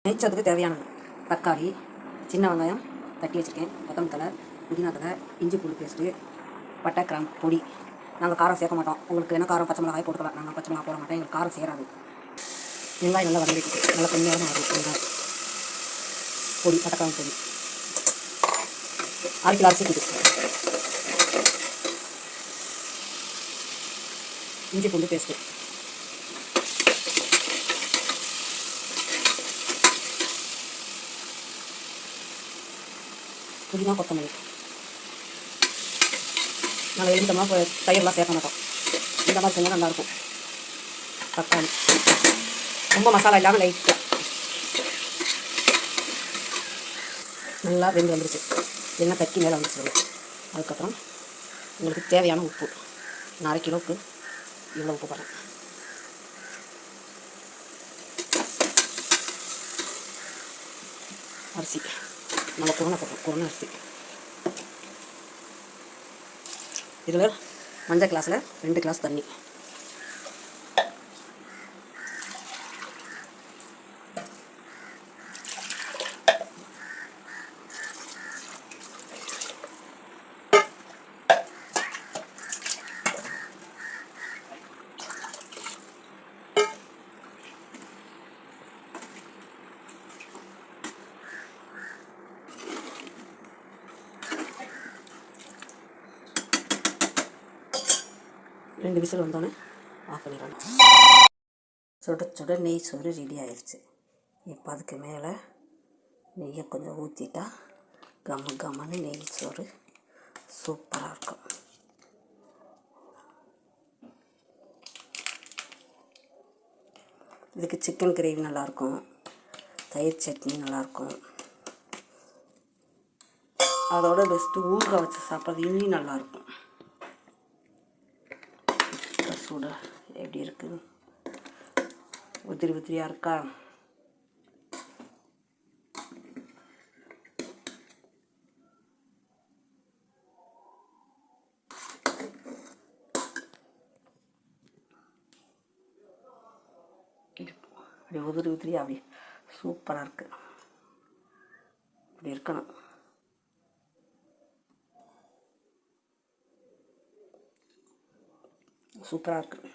நெய்ச்சதுக்கு தேவையானது தக்காளி, சின்ன வெங்காயம் தட்டி வச்சுருக்கேன், கொத்தமல்லி தழை, புதினா தழை, இஞ்சி பூண்டு பேஸ்ட்டு, பட்டை கிராம்பு பொடி. நாங்கள் காரம் சேர்க்க மாட்டோம். உங்களுக்கு என்ன காரம் பச்சை மிளகாய் போட்டுக்கலாம். நாங்கள் பச்சை மிளகாய் போட மாட்டோம், எங்களுக்கு காரம் சேராது. வெங்காயம் நல்லா வதங்கிட்டு நல்லா கொஞ்சம் ஆகும். வெங்காயம் பொடி, பட்டை கிராம்பு பொடி, 1/2 கிலோ அரிசி பொடி, இஞ்சி பூண்டு பேஸ்ட்டு, புதினா கொத்தமல்லி. நாங்கள் எழுந்தோம்னா தயிர்லாம் சேர்க்க மாட்டோம். இந்த மாதிரி செஞ்சால் நல்லாயிருக்கும். தக்காளி ரொம்ப மசாலா இல்லாமல் லைட்டாக நல்லா வெந்து வந்துருச்சு. எண்ணெய் தக்கி மேலே வந்துச்சு. அதுக்கப்புறம் உங்களுக்கு தேவையான உப்பு, 1/2 கிலோவுக்கு இவ்வளோ உப்பு போடுறேன். அரிசி நம்ம குருணை அரிசி. இதில் மஞ்சள் கிளாஸில் 2 கிளாஸ் தண்ணி. ரெண்டு விசில் வந்தோடனே ஆஃப் பண்ணிடணும். சுட சுட நெய் சோறு ரெடி ஆயிடுச்சு. இப்போ அதுக்கு மேலே நெய்யை கொஞ்சம் ஊற்றிட்டா கம்மன்னு நெய் சோறு சூப்பராக இருக்கும். இதுக்கு சிக்கன் கிரேவி நல்லாயிருக்கும், தயிர் சட்னி நல்லாயிருக்கும். அதோட பெஸ்ட்டு ஊறுகாய் வச்சு சாப்பிட்றது இன்னும் நல்லாயிருக்கும். சூட எப்படி இருக்குது, உதிரியாக இருக்கா? அப்படி உதிரியாக அப்படி சூப்பராக இருக்குது. இப்படி இருக்கணும். சூப்பராக இருக்குது.